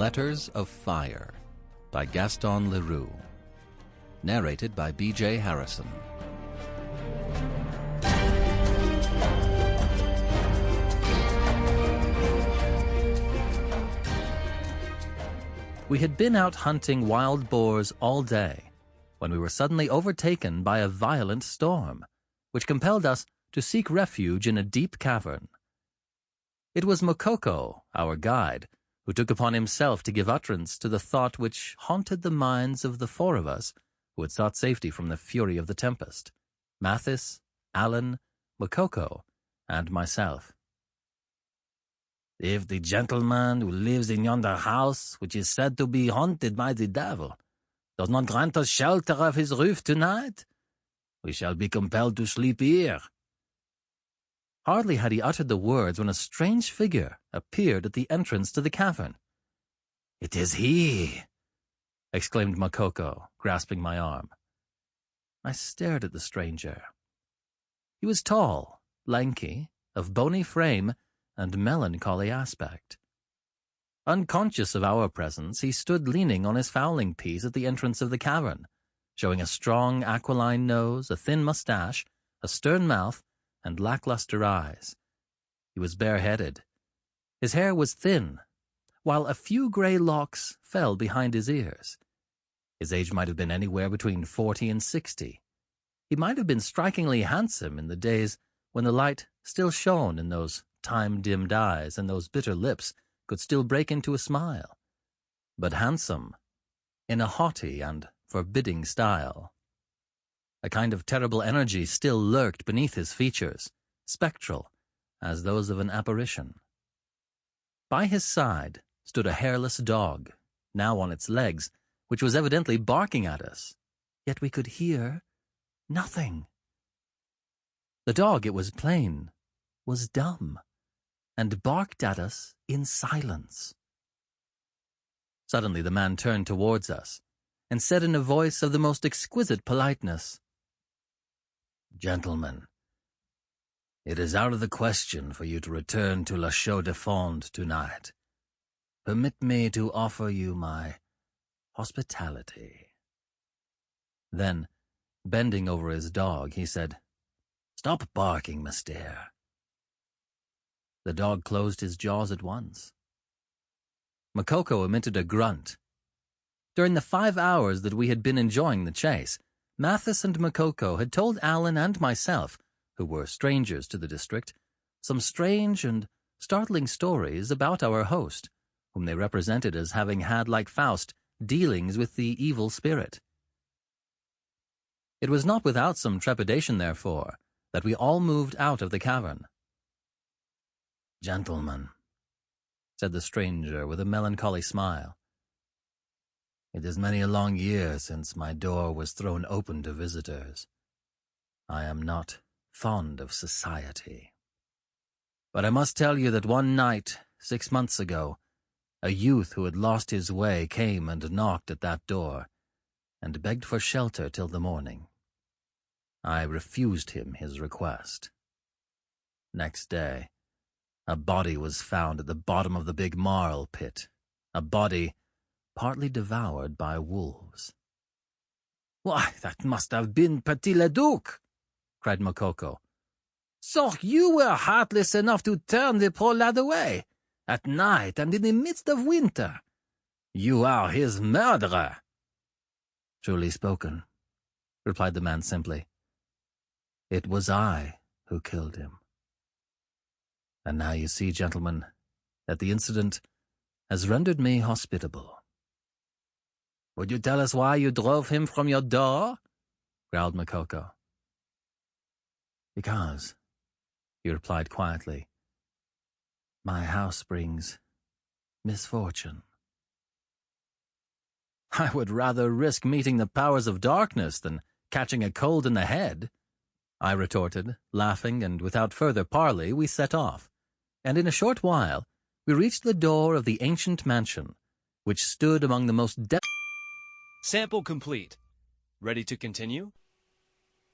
Letters of Fire by Gaston LeRoux. Narrated by B.J.Harrison. We had been out hunting wild boars all day when we were suddenly overtaken by a violent storm, which compelled us to seek refuge in a deep cavern. It was Makoko, our guide, who took upon himself to give utterance to the thought which haunted the minds of the four of us who had sought safety from the fury of the tempest: Mathis, Alan, Makoko, and myself. "If the gentleman who lives in yonder house, which is said to be haunted by the devil, does not grant us shelter of his roof tonight, we shall be compelled to sleep here." Hardly had he uttered the words when a strange figure appeared at the entrance to the cavern. "It is he!" exclaimed Makoko, grasping my arm. I stared at the stranger. He was tall, lanky, of bony frame, and melancholy aspect. Unconscious of our presence, he stood leaning on his fowling piece at the entrance of the cavern, showing a strong aquiline nose, a thin mustache, a stern mouth, and lackluster eyes. He was bareheaded. His hair was thin, while a few grey locks fell behind his ears. His age might have been anywhere between 40 and 60. He might have been strikingly handsome in the days when the light still shone in those time-dimmed eyes and those bitter lips could still break into a smile, but handsome in a haughty and forbidding style. A kind of terrible energy still lurked beneath his features, spectral as those of an apparition. By his side stood a hairless dog, now on its legs, which was evidently barking at us, yet we could hear nothing. The dog, it was plain, was dumb, and barked at us in silence. Suddenly the man turned towards us, and said in a voice of the most exquisite politeness, "Gentlemen, it is out of the question for you to return to La Chaux-de-Fonds tonight. Permit me to offer you my hospitality." Then, bending over his dog, he said, "Stop barking, mister." The dog closed his jaws at once. Makoko emitted a grunt. During the 5 hours that we had been enjoying the chase, Mathis and Makoko had told Alan and myself, who were strangers to the district, some strange and startling stories about our host, whom they represented as having had, like Faust, dealings with the evil spirit. It was not without some trepidation, therefore, that we all moved out of the cavern. "Gentlemen," said the stranger with a melancholy smile, "it is many a long year since my door was thrown open to visitors. I am not fond of society. But I must tell you that one night, 6 months ago, a youth who had lost his way came and knocked at that door, and begged for shelter till the morning. I refused him his request. Next day, a body was found at the bottom of the big marl pit, a body partly devoured by wolves." "Why, that must have been Petit Leduc!" cried Makoko. "So you were heartless enough to turn the poor lad away, at night and in the midst of winter. You are his murderer." "Truly spoken," replied the man simply. "It was I who killed him. And now you see, gentlemen, that the incident has rendered me hospitable." "Would you tell us why you drove him from your door?" growled Makoko. "Because," he replied quietly, "my house brings misfortune." "I would rather risk meeting the powers of darkness than catching a cold in the head," I retorted, laughing, and without further parley we set off, and in a short while we reached the door of the ancient mansion, which stood among the most Sample complete. Ready to continue?